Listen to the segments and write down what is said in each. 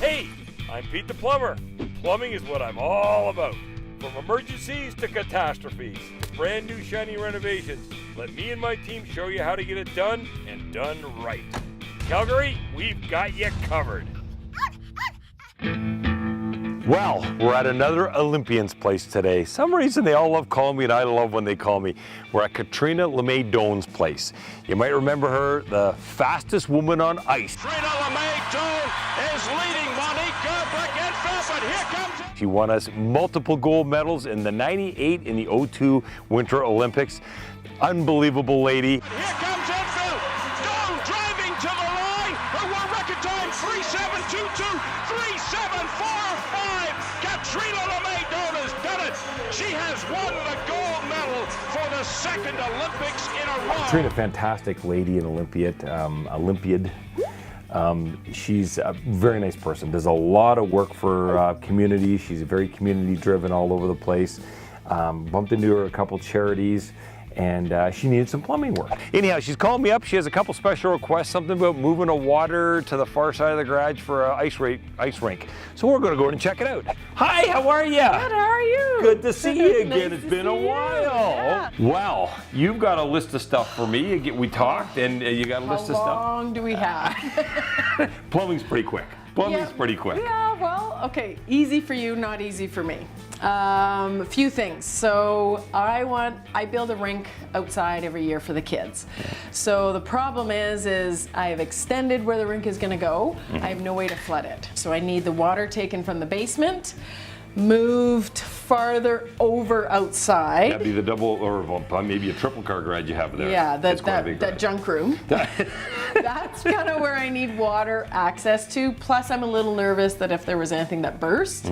Hey, I'm Pete the Plumber. Plumbing is what I'm all about. From emergencies to catastrophes, brand new shiny renovations. Let me and my team show you how to get it done and done right. Calgary, we've got you covered. Well, we're at another Olympian's place today. Some reason they all love calling me, and I love when they call me. We're at Catriona Doon's place. You might remember her, the fastest woman on ice. Catriona Doon is leading Monique Gerbrick and Phelps, and here comes... She won us multiple gold medals in the 98 in the 02 Winter Olympics. Unbelievable lady. Here comes Enfield. Doon driving to the line. Her world record time 3:7:22, 3:7:45. Catriona Doon has done it. She has won the gold medal for the second Olympics in a row. Catriona, fantastic lady and Olympiad. She's a very nice person. Does a lot of work for community. She's very community driven all over the place. Bumped into her a couple charities, and she needed some plumbing work. Anyhow, she's called me up. She has a couple special requests, something about moving a water to the far side of the garage for an ice rink. So we're going to go and check it out. Hi, how are you? Good, how are you? Good to see you again. Nice It's to been a see you. while. Yeah. Well, you've got a list of stuff for me. We talked, and you got a list of stuff. How long do we have? Plumbing's pretty quick. Plumbing's pretty quick. Yeah, well, okay. Easy for you, not easy for me. A few things. So I build a rink outside every year for the kids. So the problem is I've extended where the rink is going to go. I have no way to flood it. So I need the water taken from the basement, moved farther over outside. That'd be the double, or well, maybe a triple car garage you have there. Yeah, It's quite a big that garage. junk room. That's kind of where I need water access to. Plus, I'm a little nervous that if there was anything that burst,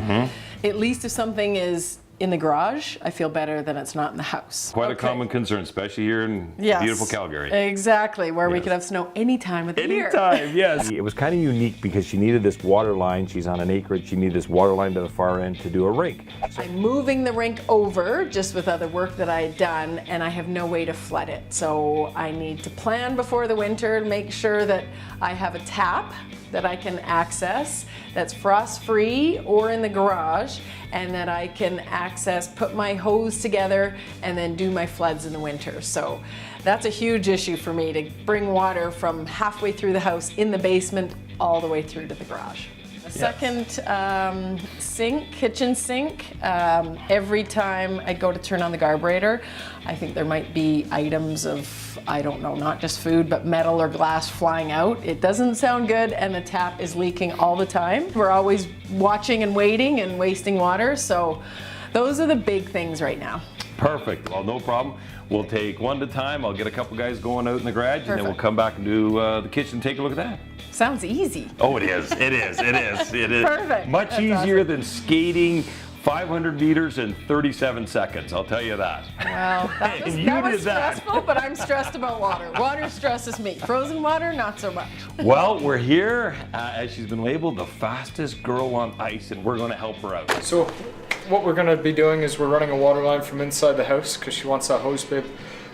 at least if something is in the garage, I feel better than it's not in the house. Quite a common concern, especially here in beautiful Calgary. Exactly, where we could have snow any time of the year. Anytime, yes. It was kind of unique because she needed this water line. She's on an acreage. She needed this water line to the far end to do a rink. I'm moving the rink over just with other work that I had done, and I have no way to flood it. So I need to plan before the winter to make sure that I have a tap that I can access that's frost-free or in the garage, and that I can access, put my hose together, and then do my floods in the winter. So that's a huge issue for me, to bring water from halfway through the house in the basement all the way through to the garage. The second kitchen sink, every time I go to turn on the Garburator, I think there might be items of, I don't know, not just food, but metal or glass flying out. It doesn't sound good, and the tap is leaking all the time. We're always watching and waiting and wasting water, so those are the big things right now. Perfect. Well, no problem. We'll take one at a time. I'll get a couple guys going out in the garage, and then we'll Perfect. come back and do the kitchen. Take a look at that. Sounds easy. Oh, it is. It is. It is. It is. Perfect. Much That's easier awesome. than skating 500 meters in 37 seconds. I'll tell you that. Well, that was, You that was did that. stressful, but I'm stressed about water. Water stresses me. Frozen water, not so much. Well, we're here, as she's been labeled, the fastest girl on ice, and we're going to help her out. So what we're going to be doing is we're running a water line from inside the house because she wants that hose bib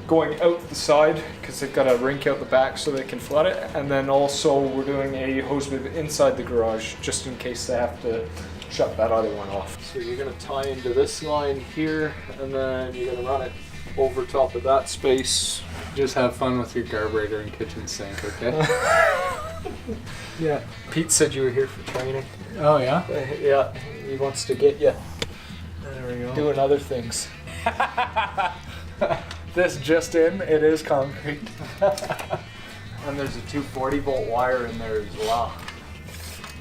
going out the side because they've got a rink out the back so they can flood it. And then also we're doing a hose bib inside the garage just in case they have to shut that other one off. So you're going to tie into this line here and then you're going to run it over top of that space. Just have fun with your Garburator and kitchen sink, okay? Yeah. Pete said you were here for training. Oh yeah? Yeah, he wants to get you There we go. doing other things. This just in, it is concrete. And there's a 240-volt wire in there as well.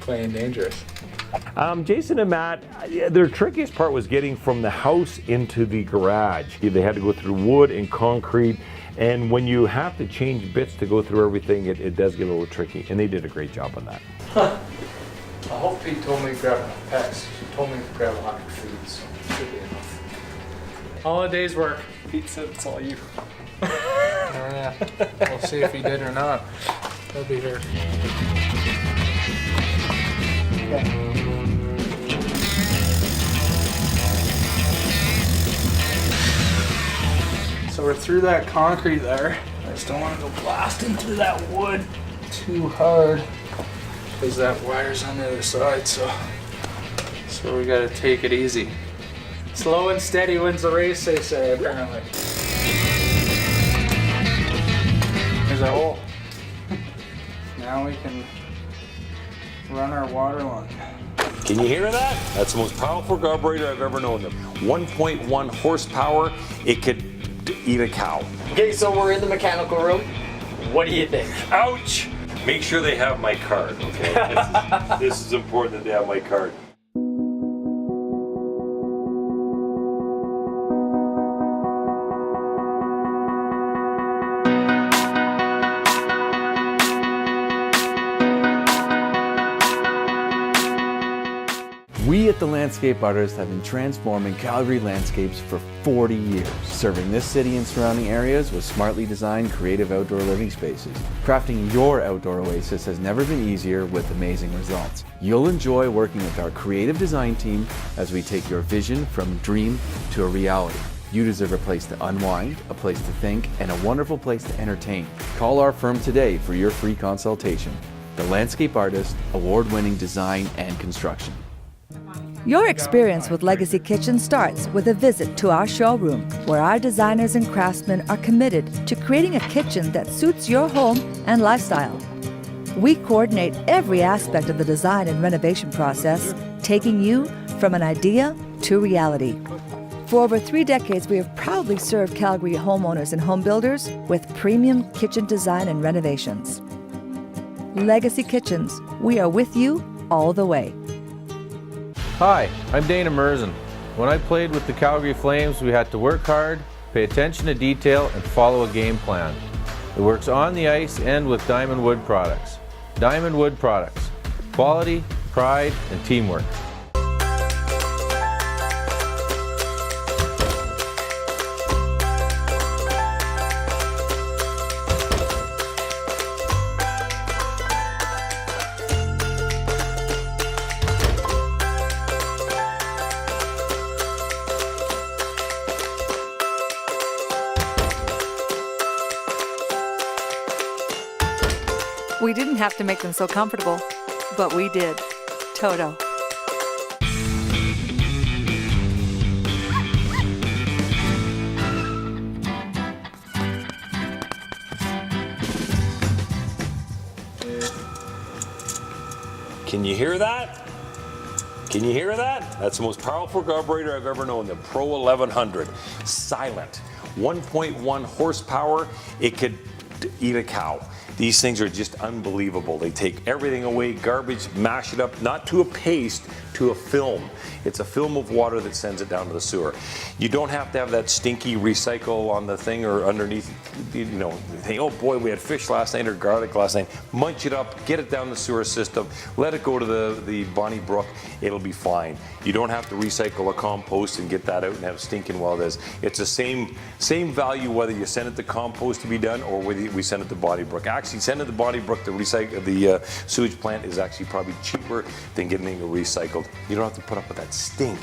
Playing dangerous. Jason and Matt, their trickiest part was getting from the house into the garage. They had to go through wood and concrete, and when you have to change bits to go through everything, it does get a little tricky, and they did a great job on that. I hope Pete told me to grab packs. He told me to grab 100 food, so it should be enough. All a day's work. Pete said it's all you. Oh yeah. We'll see if he did or not. He'll be here. So we're through that concrete there. I just don't want to go blasting through that wood too hard. because that wire's on the other side, so we gotta take it easy. Slow and steady wins the race, they say, apparently. Here's our hole. Now we can run our water line. Can you hear that? That's the most powerful Garburator I've ever known. 1.1 horsepower. It could eat a cow. Okay, so we're in the mechanical room. What do you think? Ouch! Make sure they have my card, okay? This is important that they have my card. We at The Landscape Artist have been transforming Calgary landscapes for 40 years, serving this city and surrounding areas with smartly designed creative outdoor living spaces. Crafting your outdoor oasis has never been easier with amazing results. You'll enjoy working with our creative design team as we take your vision from dream to a reality. You deserve a place to unwind, a place to think, and a wonderful place to entertain. Call our firm today for your free consultation. The Landscape Artist, award-winning design and construction. Your experience with Legacy Kitchen starts with a visit to our showroom, where our designers and craftsmen are committed to creating a kitchen that suits your home and lifestyle. We coordinate every aspect of the design and renovation process, taking you from an idea to reality. For over 3 decades, we have proudly served Calgary homeowners and home builders with premium kitchen design and renovations. Legacy Kitchens, we are with you all the way. Hi, I'm Dana Merzen. When I played with the Calgary Flames, we had to work hard, pay attention to detail, and follow a game plan. It works on the ice and with Diamond Wood products. Diamond Wood products. Quality, pride, and teamwork. We didn't have to make them so comfortable, but we did. Toto. Can you hear that? Can you hear that? That's the most powerful Garburator I've ever known, the Pro 1100. Silent, 1.1 horsepower. It could eat a cow. These things are just unbelievable. They take everything away, garbage, mash it up, not to a paste, to a film. It's a film of water that sends it down to the sewer. You don't have to have that stinky recycle on the thing or underneath, you know, think, oh boy, we had fish last night or garlic last night. Munch it up, get it down the sewer system, let it go to the Bonnie Brook, it'll be fine. You don't have to recycle a compost and get that out and have stinking while it is. It's the same value whether you send it to compost to be done or whether we send it to Bonnie Brook. Actually, send it to Bonnie Brook, the sewage plant is actually probably cheaper than getting it recycled. You don't have to put up with that stink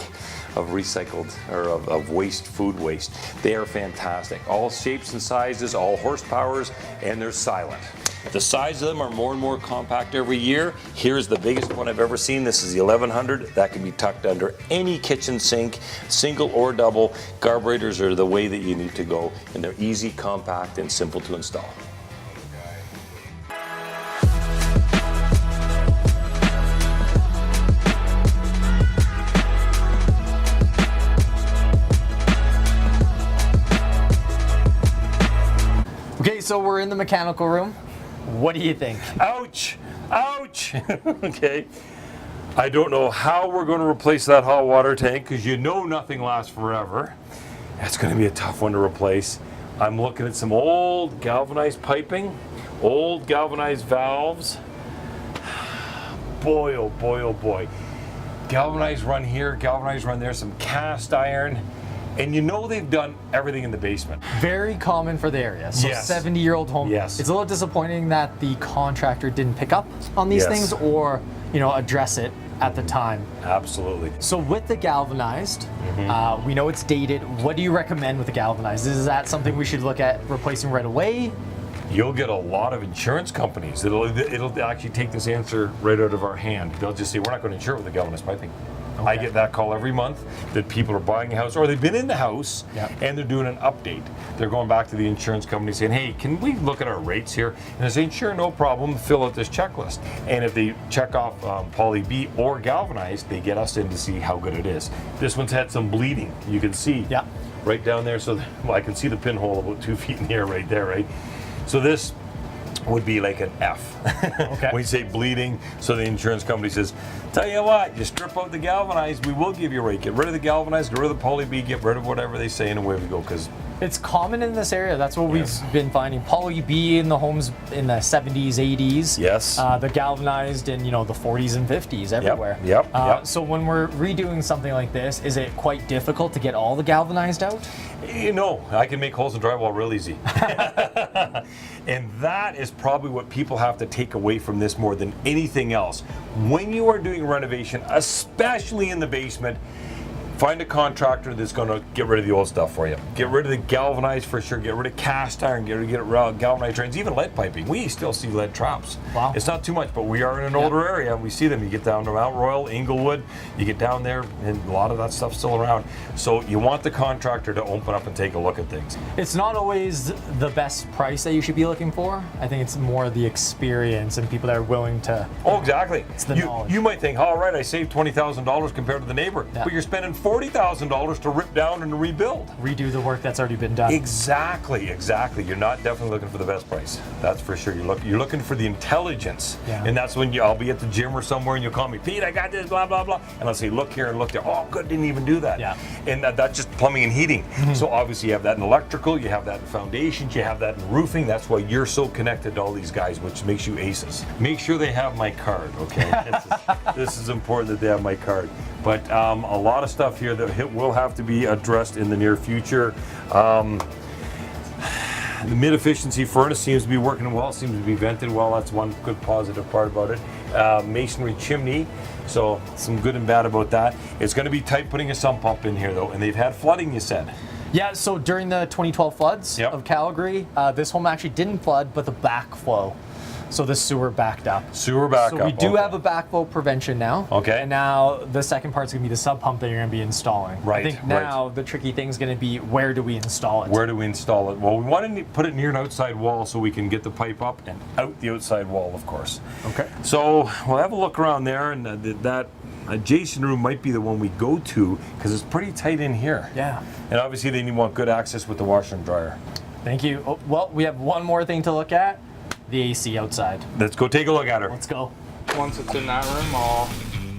of recycled or of waste, food waste. They are fantastic. All shapes and sizes, all horsepowers, and they're silent. The size of them are more and more compact every year. Here's the biggest one I've ever seen. This is the 1100. That can be tucked under any kitchen sink, single or double. Garburators are the way that you need to go, and they're easy, compact, and simple to install. Okay, so we're in the mechanical room. What do you think? Ouch! Ouch! Okay. I don't know how we're going to replace that hot water tank because you know nothing lasts forever. That's going to be a tough one to replace. I'm looking at some old galvanized piping, old galvanized valves. Boy, oh boy, oh boy. Galvanized run here, galvanized run there, some cast iron. And you know they've done everything in the basement. Very common for the area. So Yes. 70-year-old home. Yes. It's a little disappointing that the contractor didn't pick up on these Yes. things or, you know, address it at the time. Absolutely. So with the galvanized, we know it's dated. What do you recommend with the galvanized? Is that something we should look at replacing right away? you'll get a lot of insurance companies. It'll actually take this answer right out of our hand. They'll just say, we're not going to insure it with the galvanized piping. Okay. I get that call every month that people are buying a house, or they've been in the house and they're doing an update. They're going back to the insurance company saying, hey, can we look at our rates here? And they're saying, sure, no problem, fill out this checklist. And if they check off poly B or galvanized, they get us in to see how good it is. This one's had some bleeding. You can see right down there. So I can see the pinhole about 2 feet in the air right there, right? So this would be like an F. Okay. When you say bleeding, so the insurance company says, tell you what, you strip out the galvanized, we will give you a rate. Get rid of the galvanized, get rid of the poly B, get rid of whatever they say, and away we go. Because it's common in this area. That's what we've been finding. Poly B in the homes in the 70s, 80s. Yes. The galvanized in, the 40s and 50s everywhere. Yep. So when we're redoing something like this, is it quite difficult to get all the galvanized out? I can make holes in drywall real easy. And that is probably what people have to take away from this more than anything else. When you are doing renovation, especially in the basement, find a contractor that's going to get rid of the old stuff for you. Get rid of the galvanized for sure. Get rid of cast iron. Get rid of galvanized drains. Even lead piping. We still see lead traps. Wow. It's not too much, but we are in an older area and we see them. You get down to Mount Royal, Inglewood, you get down there, and a lot of that stuff's still around. So you want the contractor to open up and take a look at things. It's not always the best price that you should be looking for. I think it's more the experience and people that are willing to. Oh, exactly. It's the knowledge. You might think, all right, I saved $20,000 compared to the neighbor, but you're spending $40,000 to rip down and rebuild. Redo the work that's already been done. Exactly. You're not definitely looking for the best price. That's for sure. You're looking for the intelligence. And that's when I'll be at the gym or somewhere and you'll call me, Pete, I got this, blah, blah, blah. And I'll say, look here and look there. Oh, good, didn't even do that. And that's just plumbing and heating. So obviously you have that in electrical, you have that in foundations, you have that in roofing. That's why you're so connected to all these guys, which makes you aces. Make sure they have my card, okay? This is important that they have my card. But a lot of stuff here that will have to be addressed in the near future. The mid-efficiency furnace seems to be working well, seems to be vented well. That's one good positive part about it. Masonry chimney, so some good and bad about that. It's going to be tight putting a sump pump in here though, and they've had flooding, you said. Yeah, so during the 2012 floods of Calgary, this home actually didn't flood, but the backflow. So the sewer backed up. So we do have a backflow prevention now. Okay. And now the second part's going to be the sub pump that you're going to be installing. Right. I think now the tricky thing's going to be, where do we install it? Where do we install it? Well, we want to put it near an outside wall so we can get the pipe up and out the outside wall, of course. Okay. So we'll have a look around there, and that adjacent room might be the one we go to because it's pretty tight in here. Yeah. And obviously they want good access with the washer and dryer. Thank you. Oh, well, we have one more thing to look at. The AC outside. Let's go take a look at her. Let's go. Once it's in that room, I'll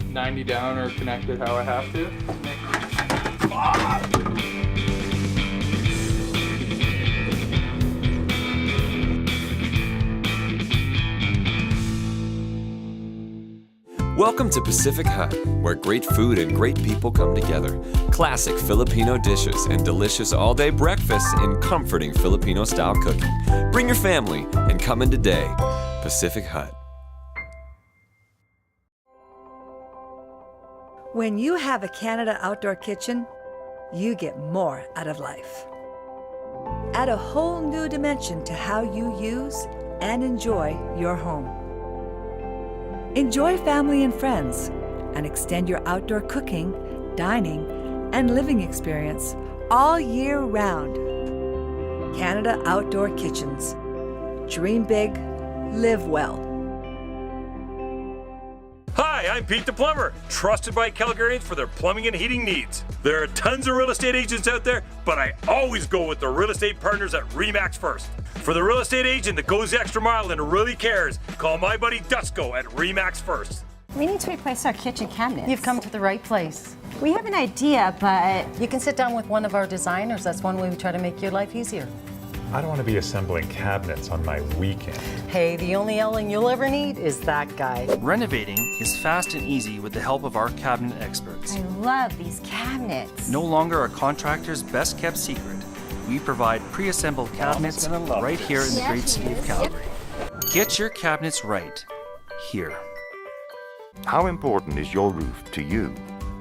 90 down or connect it how I have to. Welcome to Pacific Hut, where great food and great people come together. Classic Filipino dishes and delicious all-day breakfasts in comforting Filipino-style cooking. Bring your family and come in today. Pacific Hut. When you have a Canada outdoor kitchen, you get more out of life. Add a whole new dimension to how you use and enjoy your home. Enjoy family and friends, and extend your outdoor cooking, dining, and living experience all year round. Canada Outdoor Kitchens. Dream big, live well. Hi, I'm Pete the Plumber, trusted by Calgarians for their plumbing and heating needs. There are tons of real estate agents out there, but I always go with the real estate partners at RE/MAX first. For the real estate agent that goes the extra mile and really cares, call my buddy Dusko at RE/MAX first. We need to replace our kitchen cabinets. You've come to the right place. We have an idea, but You can sit down with one of our designers. That's one way we try to make your life easier. I don't want to be assembling cabinets on my weekend. Hey, the only yelling you'll ever need is that guy. Renovating is fast and easy with the help of our cabinet experts. I love these cabinets. No longer a contractor's best kept secret. We provide pre-assembled cabinets right here in the great city of Calgary. Get your cabinets right here. How important is your roof to you?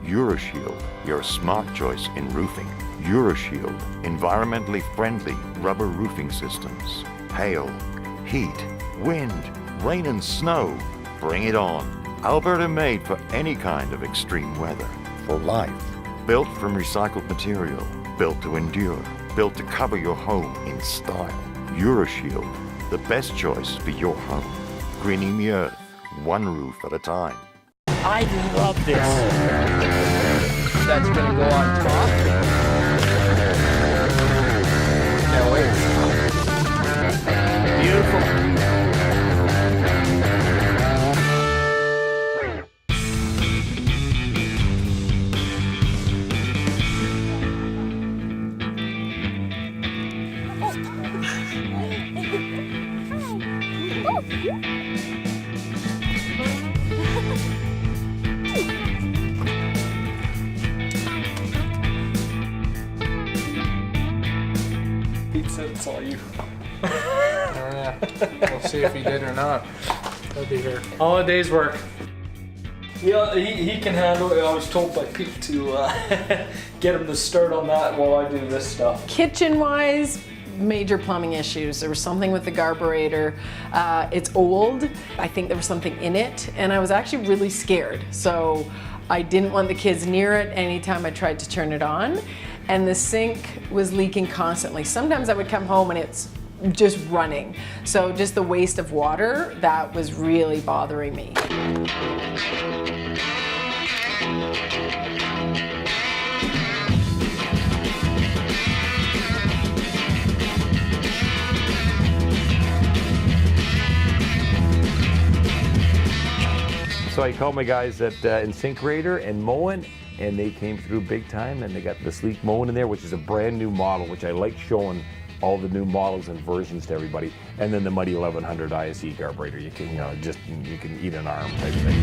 EuroShield, your smart choice in roofing. EuroShield, environmentally friendly rubber roofing systems. hail, heat, wind, rain and snow. Bring it on. Alberta made for any kind of extreme weather. For life. Built from recycled material. Built to endure. Built to cover your home in style. EuroShield, the best choice for your home. Greening the earth, one roof at a time. I love this. That's gonna go on top. Can't wait. Beautiful. Pizza, it's all you. Yeah. We'll see if he did or not. He'll be here. All a day's work. Yeah, he can handle it. I was told by Pete to get him to start on that while I do this stuff. Kitchen-wise, major plumbing issues. There was something with the Garburator. It's old. I think there was something in it, and I was actually really scared. So I didn't want the kids near it anytime I tried to turn it on. And the sink was leaking constantly. Sometimes I would come home and it's just running. So just the waste of water, that was really bothering me. So I called my guys at Garburator and Moen, and they came through big time, and they got the sleek Moen in there, which is a brand new model, which I like showing all the new models and versions to everybody. And then the Muddy 1100 ISE Garburator. You can, you can eat an arm type thing.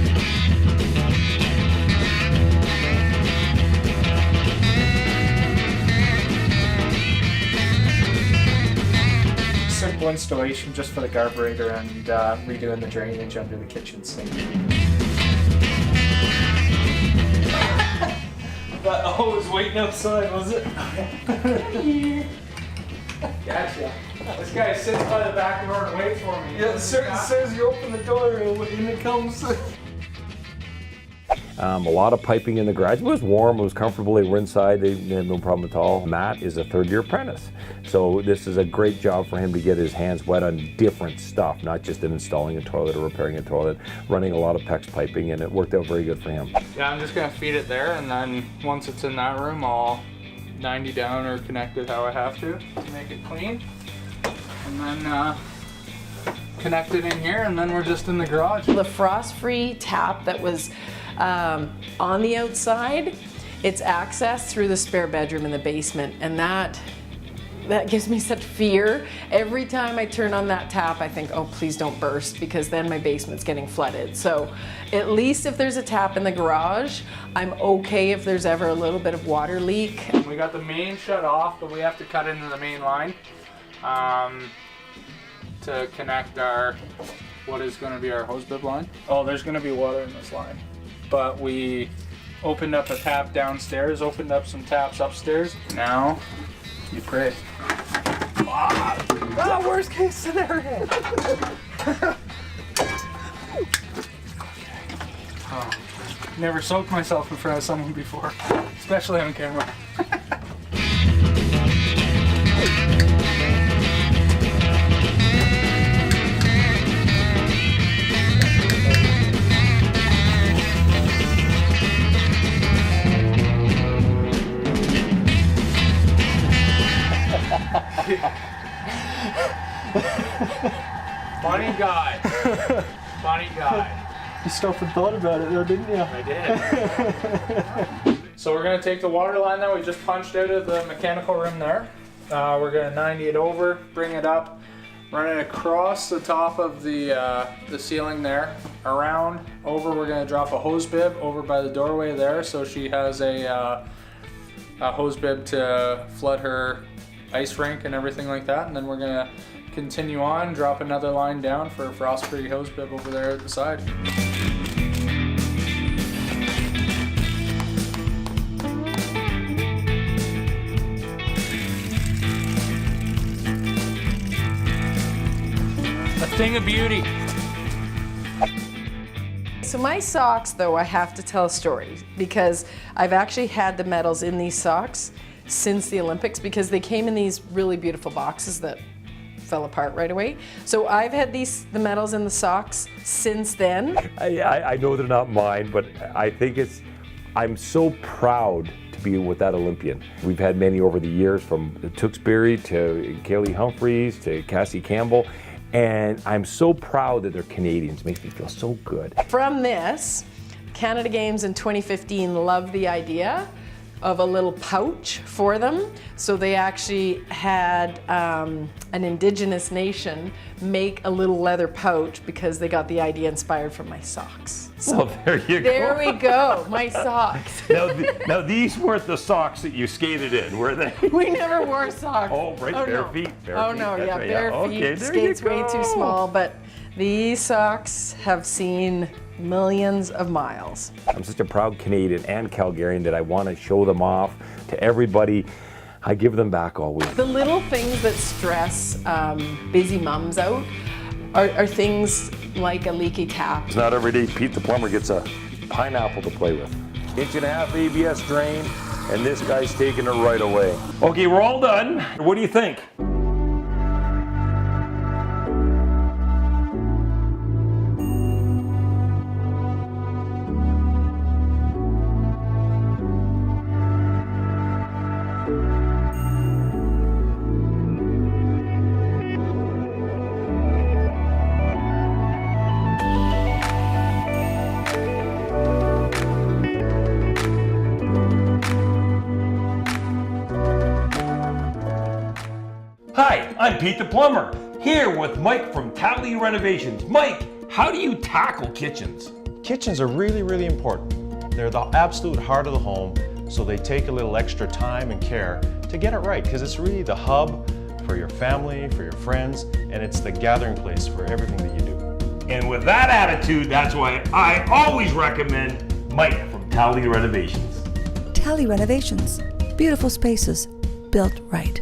Simple installation just for the Garburator and redoing the drainage under the kitchen sink. But I was waiting outside, was it? Gotcha. This guy sits by the back door and waits for me. Yeah, it says you open the door and it comes. A lot of piping in the garage. It was warm, it was comfortable, they were inside, they had no problem at all. Matt is a third-year apprentice, so this is a great job for him to get his hands wet on different stuff, not just in installing a toilet or repairing a toilet, running a lot of PEX piping, and it worked out very good for him. Yeah, I'm just gonna feed it there, and then once it's in that room, I'll 90 down or connect it how I have to make it clean. And then connect it in here, and then we're just in the garage. The frost-free tap that was on the outside, it's accessed through the spare bedroom in the basement, and that gives me such fear. Every time I turn on that tap, I think, oh, please don't burst, because then my basement's getting flooded. So at least if there's a tap in the garage, I'm okay if there's ever a little bit of water leak. We got the main shut off, but we have to cut into the main line to connect our, what is going to be our hose bib line. Oh, there's going to be water in this line. But we opened up a tap downstairs, opened up some taps upstairs. Now, you pray. Ah, worst case scenario. Oh, never soaked myself in front of someone before, especially on camera. Funny guy. Funny guy. You stopped and thought about it though, didn't you? I did. So we're going to take the water line that we just punched out of the mechanical room there. We're going to 90 it over, bring it up, run it across the top of the ceiling there, around, over. We're going to drop a hose bib over by the doorway there, so she has a hose bib to flood her ice rink and everything like that. And then we're going to continue on, drop another line down for a frost-free hose bib over there at the side. thing of beauty. So my socks, though, I have to tell a story because I've actually had the medals in these socks since the Olympics because they came in these really beautiful boxes that fell apart right away. So I've had the medals in the socks since then. I know they're not mine, but I think I'm so proud to be with that Olympian. We've had many over the years, from Tewksbury to Kaylee Humphreys to Cassie Campbell. And I'm so proud that they're Canadians. It makes me feel so good. From this, Canada Games in 2015 loved the idea of a little pouch for them. So they actually had an Indigenous nation make a little leather pouch because they got the idea inspired from my socks. So well, there you go. There we go, my socks. Now these weren't the socks that you skated in, were they? We never wore socks. Oh, right, bare no. feet. Bare oh feet. no, That's yeah, right, bare yeah. feet. Okay, there Skates you go. way too small, but these socks have seen millions of miles. I'm such a proud Canadian and Calgarian that I want to show them off to everybody. I give them back all week. The little things that stress busy mums out are things like a leaky tap. It's not every day Pete the Plumber gets a pineapple to play with. 1.5 inch ABS drain, and this guy's taking it right away. Okay, we're all done. What do you think? Hi, I'm Pete the Plumber, here with Mike from Tally Renovations. Mike, how do you tackle kitchens? Kitchens are really, really important. They're the absolute heart of the home, so they take a little extra time and care to get it right, because it's really the hub for your family, for your friends, and it's the gathering place for everything that you do. And with that attitude, that's why I always recommend Mike from Tally Renovations. Tally Renovations. Beautiful spaces built right.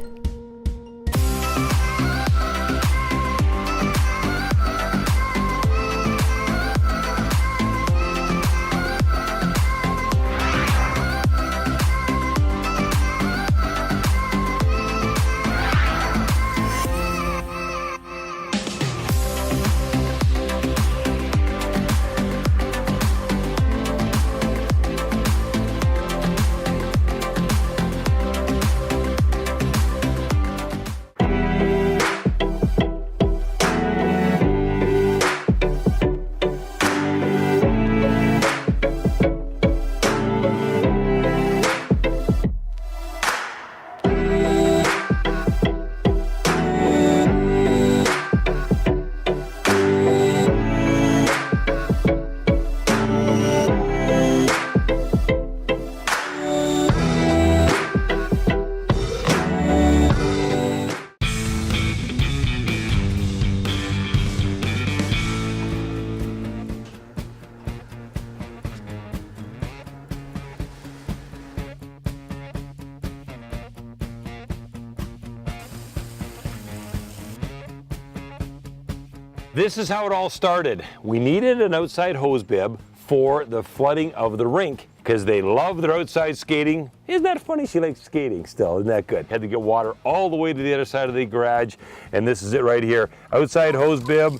This is how it all started. We needed an outside hose bib for the flooding of the rink because they love their outside skating. Isn't that funny? She likes skating still. Isn't that good? Had to get water all the way to the other side of the garage, and this is it right here. Outside hose bib.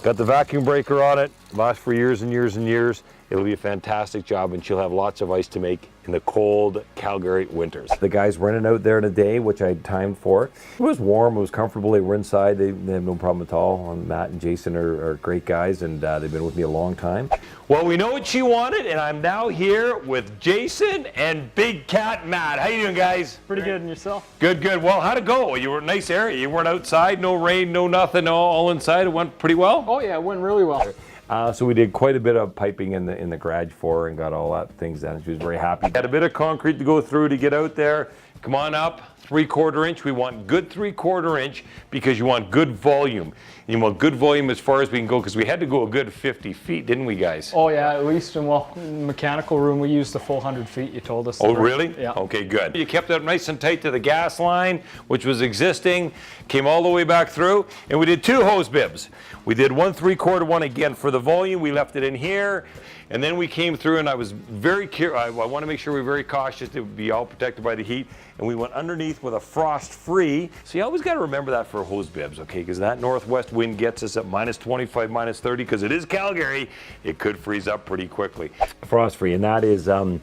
Got the vacuum breaker on it. Lasts for years and years and years. It'll be a fantastic job, and she'll have lots of ice to make in the cold Calgary winters. The guys running out there in a day, which I timed for. It was warm, it was comfortable, they were inside, they have no problem at all. Matt and Jason are great guys, and they've been with me a long time. Well, we know what she wanted, and I'm now here with Jason and Big Cat Matt. How you doing, guys? Pretty good, and yourself? Good, good. Well, how'd it go? You were in a nice area. You weren't outside, no rain, no nothing, all inside. It went pretty well? Oh yeah, it went really well. So we did quite a bit of piping in the garage for her and got all that things done. She was very happy. Had a bit of concrete to go through to get out there. Come on up, 3/4 inch. We want good 3/4 inch because you want good volume. You want good volume as far as we can go because we had to go a good 50 feet, didn't we, guys? Oh yeah, at least in the mechanical room we used the full 100 feet you told us. Oh really? Yeah. Okay, good. You kept it nice and tight to the gas line, which was existing, came all the way back through, and we did 2 hose bibs. We did 1 3/4 one again for the volume. We left it in here, and then we came through, and I was very I want to make sure we're very cautious to be all protected by the heat, and we went underneath with a frost-free. So you always got to remember that for hose bibs, okay? Because that northwest wind gets us at -25, -30, because it is Calgary. It could freeze up pretty quickly. Frost-free, and that is, well,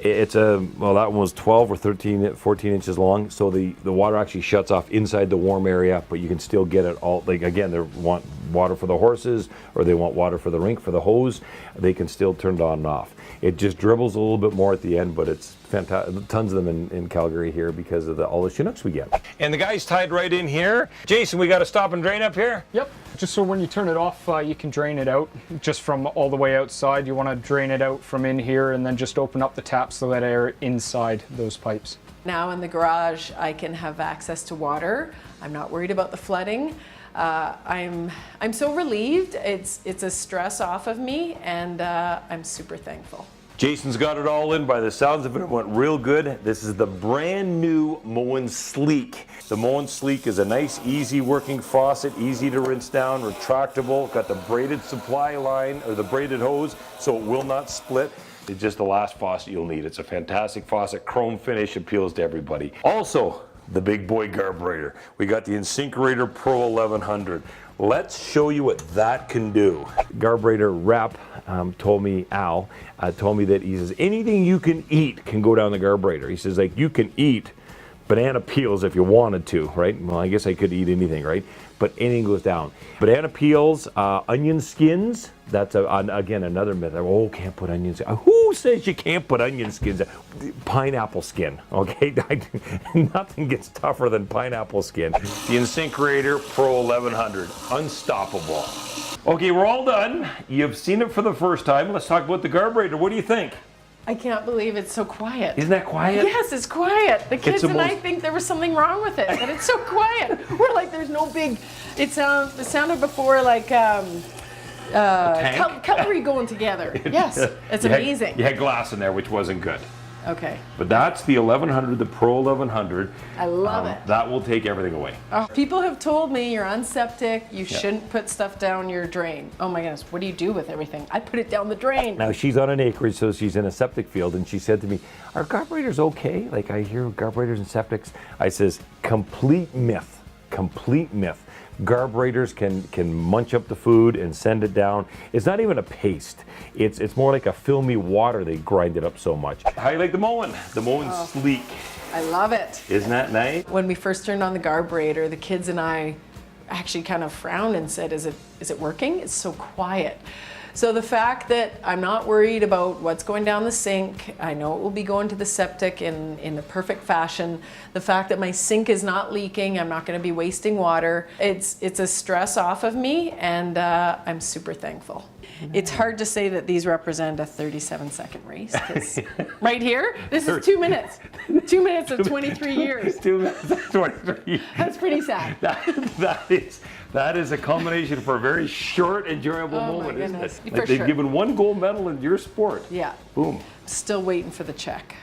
that one was 12 or 13, 14 inches long. So the water actually shuts off inside the warm area, but you can still get it all. Like again, they want water for the horses, or they want water for the rink for the hose. They can still turn it on and off. It just dribbles a little bit more at the end, but it's fantastic. Tons of them in Calgary here because of all the Chinooks we get. And the guy's tied right in here. Jason, we got to stop and drain up here? Yep. Just so when you turn it off, you can drain it out just from all the way outside. You want to drain it out from in here and then just open up the taps to let air inside those pipes. Now in the garage, I can have access to water. I'm not worried about the flooding. I'm so relieved. It's a stress off of me, and I'm super thankful. Jason's got it all in. By the sounds of it, it went real good. This is the brand new Moen Sleek. The Moen Sleek is a nice, easy working faucet, easy to rinse down, retractable, got the braided supply line, or the braided hose, so it will not split. It's just the last faucet you'll need. It's a fantastic faucet, chrome finish, appeals to everybody. Also, the big boy Garburator. We got the Incinerator Pro 1100. Let's show you what that can do. Garburator rep told me, Al, told me that he says, anything you can eat can go down the Garburator. He says, like, you can eat banana peels if you wanted to, right? Well, I guess I could eat anything, right? But anything goes down. Banana peels, onion skins, that's again another myth. Oh, can't put onion skins. Who says you can't put onion skins? Pineapple skin, okay? Nothing gets tougher than pineapple skin. The Incinerator Pro 1100, unstoppable. Okay, we're all done. You've seen it for the first time. Let's talk about the Garburator. What do you think? I can't believe it's so quiet. Isn't that quiet? Yes, it's quiet. The kids and I think there was something wrong with it, but it's so quiet. We're like, there's no big, it sounded before like cutlery going together. Yes, it's amazing. You had glass in there, which wasn't good. Okay. But that's the 1100, the Pro 1100. I love it. That will take everything away. People have told me you're on septic, you shouldn't put stuff down your drain. Oh my goodness, what do you do with everything? I put it down the drain. Now she's on an acreage, so she's in a septic field, and she said to me, are Garburators okay? Like I hear Garburators and septics. I says, complete myth, complete myth. Garburators can munch up the food and send it down. It's not even a paste. It's more like a filmy water. They grind it up so much. How you like the Moen? The Moen Sleek. I love it. Isn't that nice? When we first turned on the Garburator, the kids and I actually kind of frowned and said, is it working? It's so quiet. So the fact that I'm not worried about what's going down the sink, I know it will be going to the septic in the perfect fashion. The fact that my sink is not leaking, I'm not going to be wasting water. It's a stress off of me, and I'm super thankful. It's hard to say that these represent a 37-second race, 'cause right here, this is 2 minutes. 2 minutes of 23 years. 2 minutes of 23 years. That's pretty sad. That is a culmination for a very short, enjoyable moment, isn't it? For Like they've sure. given 1 gold medal in your sport. Yeah. Boom. Still waiting for the check.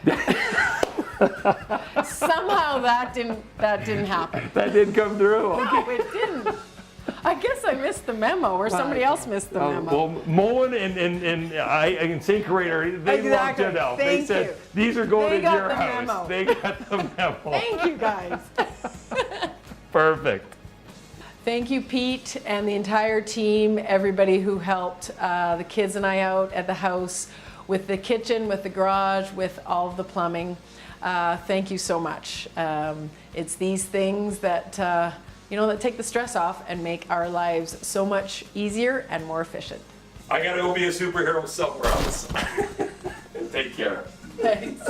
Somehow that didn't happen. That didn't come through. It didn't. I guess I missed the memo, or somebody else missed the memo. Well, Moen and Incinerator, they loved it out. They said, these are going in your house. Memo. They got the memo. Thank you, guys. Perfect. Thank you, Pete, and the entire team, everybody who helped the kids and I out at the house with the kitchen, with the garage, with all of the plumbing. Thank you so much. It's these things that, that take the stress off and make our lives so much easier and more efficient. I gotta go be a superhero somewhere else. Take care. Thanks.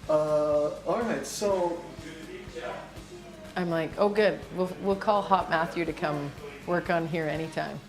All right, so I'm like, oh good, we'll call Hot Matthew to come work on here anytime.